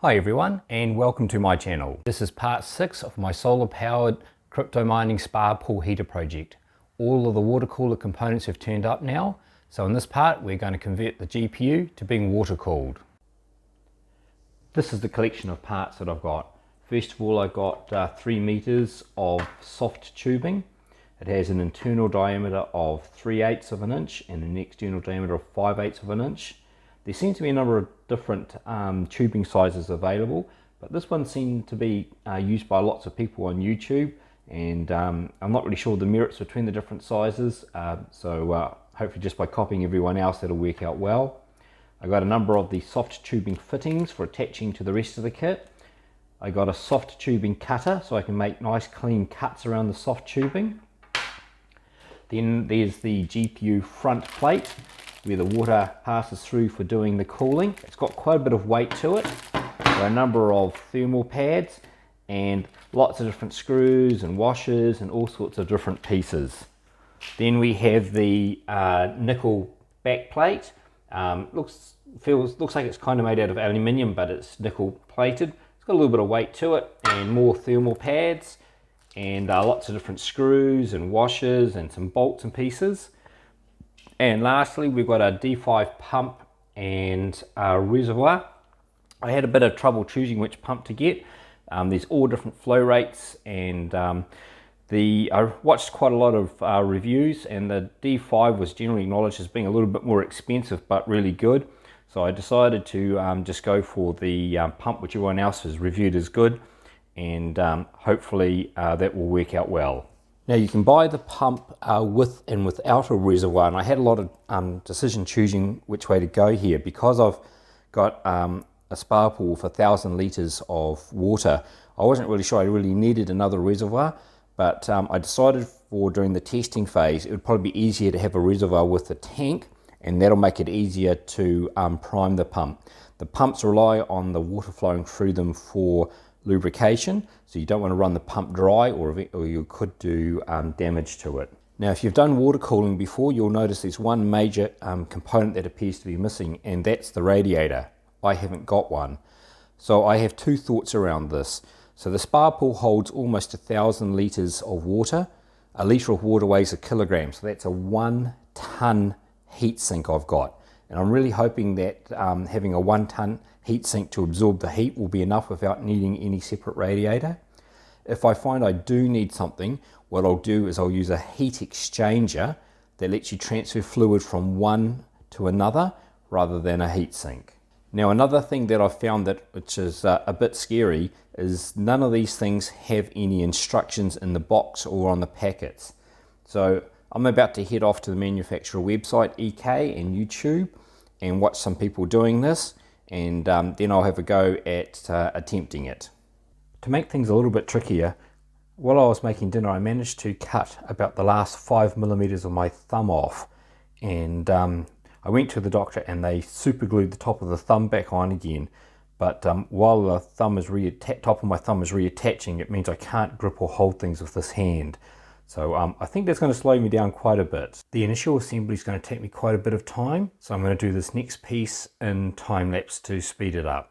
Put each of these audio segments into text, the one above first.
Hi everyone and welcome to my channel. This is part 6 of my solar powered crypto mining spa pool heater project. All of the water cooler components have turned up now, so in this part we're going to convert the GPU to being water cooled. This is the collection of parts that I've got. First of all, I've got 3 meters of soft tubing. It has an internal diameter of 3/8 of an inch and an external diameter of 5/8 of an inch. There seems to be a number of different tubing sizes available, but this one seemed to be used by lots of people on YouTube, and I'm not really sure the merits between the different sizes, so hopefully just by copying everyone else that'll work out well. I got a number of the soft tubing fittings for attaching to the rest of the kit. I got a soft tubing cutter so I can make nice clean cuts around the soft tubing. Then there's the GPU front plate where the water passes through for doing the cooling. It's got quite a bit of weight to it. There are a number of thermal pads and lots of different screws and washers and all sorts of different pieces. Then we have the nickel back plate. Looks like it's kind of made out of aluminium, but it's nickel plated. It's got a little bit of weight to it and more thermal pads and lots of different screws and washers and some bolts and pieces. And lastly, we've got a D5 pump and a reservoir. I had a bit of trouble choosing which pump to get. There's all different flow rates, and I watched quite a lot of reviews, and the D5 was generally acknowledged as being a little bit more expensive but really good. So I decided to just go for the pump which everyone else has reviewed as good, and hopefully that will work out well. Now you can buy the pump with and without a reservoir, and I had a lot of decision choosing which way to go here. Because I've got a spa pool with 1,000 litres of water, I wasn't really sure I really needed another reservoir, but I decided for during the testing phase it would probably be easier to have a reservoir with the tank, and that'll make it easier to prime the pump. The pumps rely on the water flowing through them for lubrication, so you don't want to run the pump dry or you could do damage to it. Now if you've done water cooling before, you'll notice there's one major component that appears to be missing, and that's the radiator. I haven't got one. So I have two thoughts around this. So the spa pool holds almost 1,000 litres of water. A litre of water weighs a kilogram, so that's a 1 tonne heat sink I've got. And I'm really hoping that having a 1 tonne heat sink to absorb the heat will be enough without needing any separate radiator. If I find I do need something, what I'll do is I'll use a heat exchanger that lets you transfer fluid from one to another rather than a heat sink. Now another thing that I've found which is a bit scary is none of these things have any instructions in the box or on the packets. So I'm about to head off to the manufacturer website EK and YouTube and watch some people doing this, and then I'll have a go at attempting it. To make things a little bit trickier, while I was making dinner I managed to cut about the last 5 millimeters of my thumb off, and I went to the doctor and they super glued the top of the thumb back on again, but while the top of my thumb is reattaching, it means I can't grip or hold things with this hand. So I think that's going to slow me down quite a bit. The initial assembly is going to take me quite a bit of time, so I'm going to do this next piece in time lapse to speed it up.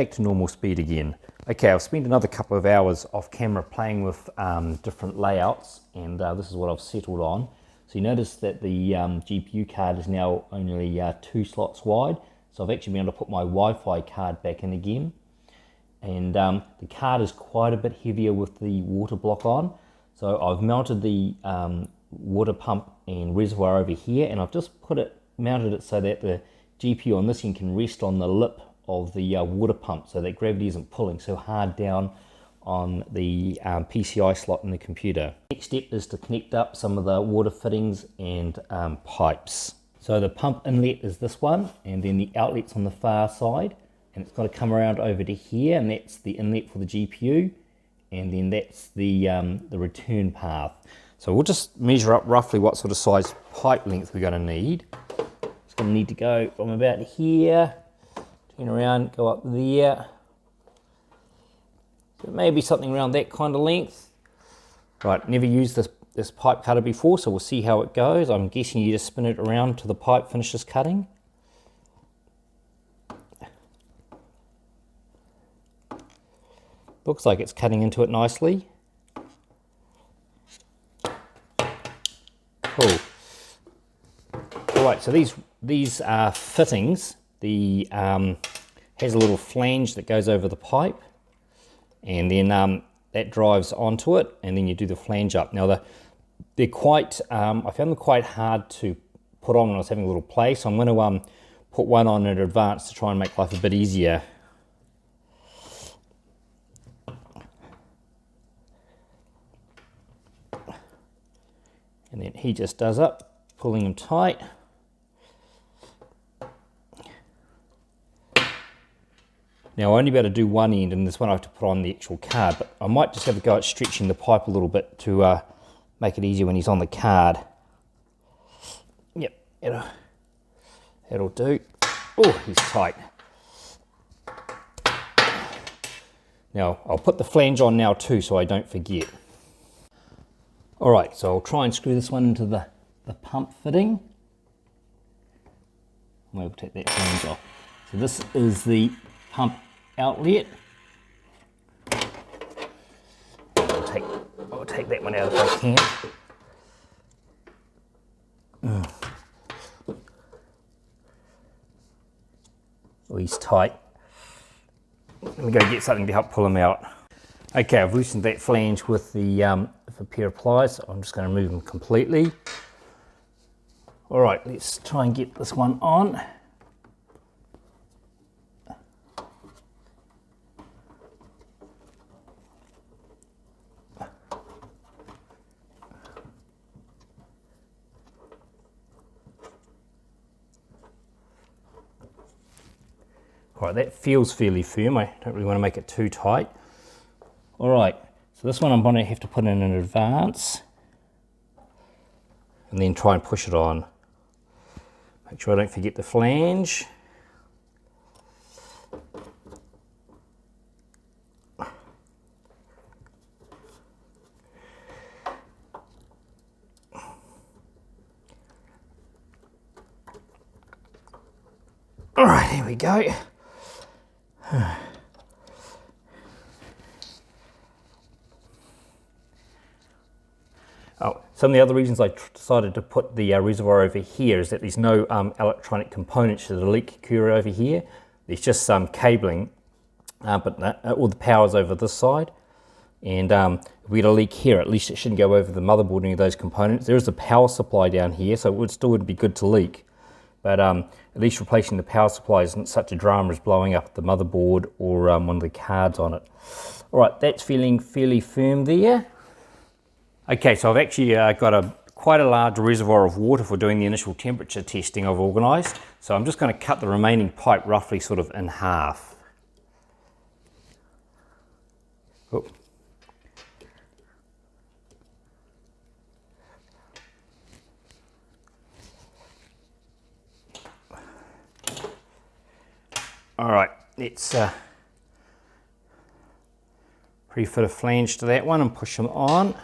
back to normal speed again. Okay, I've spent another couple of hours off camera playing with different layouts, and this is what I've settled on. So you notice that the GPU card is now only 2 slots wide, so I've actually been able to put my Wi-Fi card back in again. And the card is quite a bit heavier with the water block on, so I've mounted the water pump and reservoir over here, and I've just mounted it so that the GPU on this end can rest on the lip of the water pump, so that gravity isn't pulling so hard down on the PCI slot in the computer. Next step is to connect up some of the water fittings and pipes. So the pump inlet is this one, and then the outlet's on the far side, and it's got to come around over to here, and that's the inlet for the GPU, and then that's the return path. So we'll just measure up roughly what sort of size pipe length we're going to need. It's going to need to go from about here, turn around, go up there. So maybe something around that kind of length. Right, never used this pipe cutter before, so we'll see how it goes. I'm guessing you just spin it around till the pipe finishes cutting. Looks like it's cutting into it nicely. Cool. Alright, so these fittings, has a little flange that goes over the pipe, and then that drives onto it, and then you do the flange up. Now they're quite, I found them quite hard to put on when I was having a little play, so I'm going to put one on in advance to try and make life a bit easier. And then he just does up, pulling them tight. Now I only be able to do one end, and this one I have to put on the actual card, but I might just have a go at stretching the pipe a little bit to make it easier when he's on the card. Yep, that'll do. Oh, he's tight. Now I'll put the flange on now too, so I don't forget. Alright, so I'll try and screw this one into the pump fitting. We'll take that flange off. So this is the pump outlet. I'll take that one out if I can. Oh, he's tight. Let me go get something to help pull him out. Okay, I've loosened that flange with a pair of pliers, so I'm just going to remove them completely. Alright, let's try and get this one on. Alright, that feels fairly firm. I don't really want to make it too tight. Alright, so this one I'm going to have to put in advance and then try and push it on. Make sure I don't forget the flange. Alright, here we go. Oh, some of the other reasons I decided to put the reservoir over here is that there's no electronic components to the leak occur over here. There's just some cabling, but all the power's over this side. And if we get a leak here, at least it shouldn't go over the motherboard or any of those components. There is a power supply down here, so it still would be good to leak. But at least replacing the power supply isn't such a drama as blowing up the motherboard or one of the cards on it. All right, that's feeling fairly firm there. Okay, so I've actually got quite a large reservoir of water for doing the initial temperature testing I've organised. So I'm just going to cut the remaining pipe roughly sort of in half. Oh. All right, let's pre-fit a flange to that one and push them on.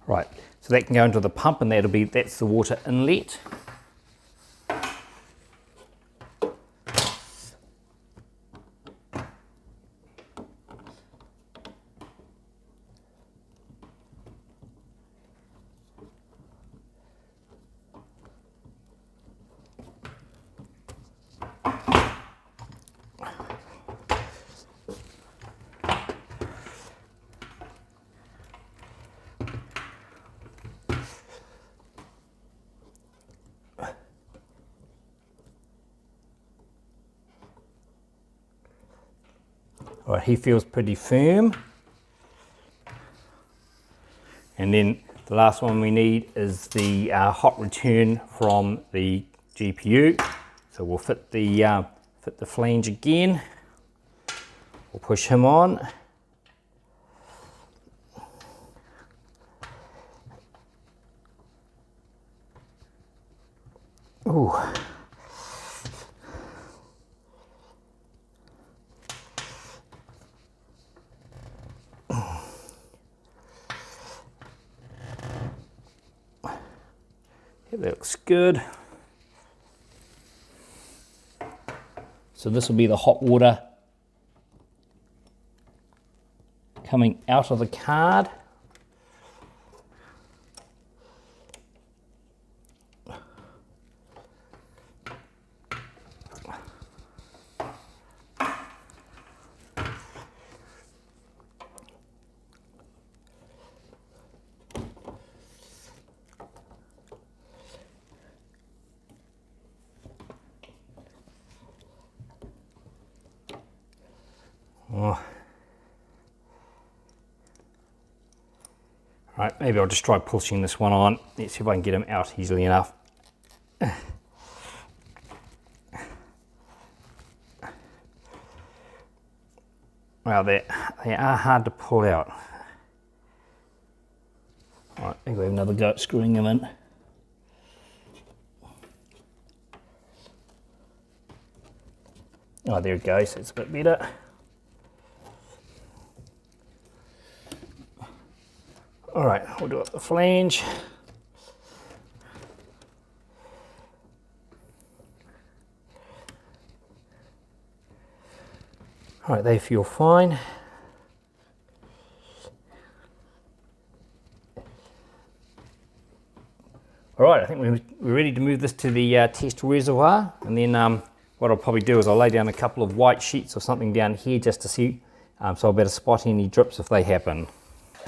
Right, so that can go into the pump, and that's the water inlet. All right, he feels pretty firm. And then the last one we need is the hot return from the GPU. So we'll fit the flange again. We'll push him on. Ooh. That looks good. So this will be the hot water coming out of the card. Oh. Right, maybe I'll just try pushing this one on. Let's see if I can get him out easily enough. Well, they are hard to pull out. All right, maybe we have another go at screwing them in. Oh, there it goes. It's a bit better. All right, we'll do up the flange. All right, they feel fine. All right, I think we're ready to move this to the test reservoir, and then what I'll probably do is I'll lay down a couple of white sheets or something down here just to see, so I'll better spot any drips if they happen.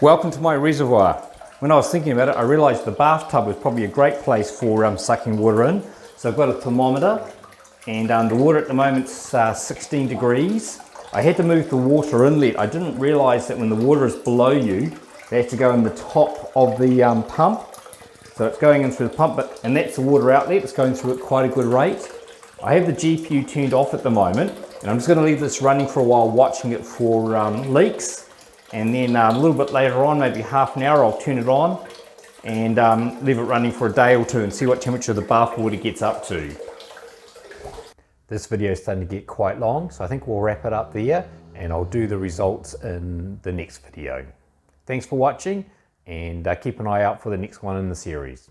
Welcome to my reservoir. When I was thinking about it, I realized the bathtub was probably a great place for sucking water in. So I've got a thermometer, and the water at the moment's 16 degrees. I had to move the water inlet. I didn't realize that when the water is below you, they have to go in the top of the pump. So it's going in through the pump, and that's the water outlet. It's going through at quite a good rate. I have the GPU turned off at the moment, and I'm just going to leave this running for a while, watching it for leaks. And then a little bit later on, maybe half an hour, I'll turn it on and leave it running for a day or two and see what temperature the bath water gets up to. This video is starting to get quite long, so I think we'll wrap it up there, and I'll do the results in the next video. Thanks for watching, and keep an eye out for the next one in the series.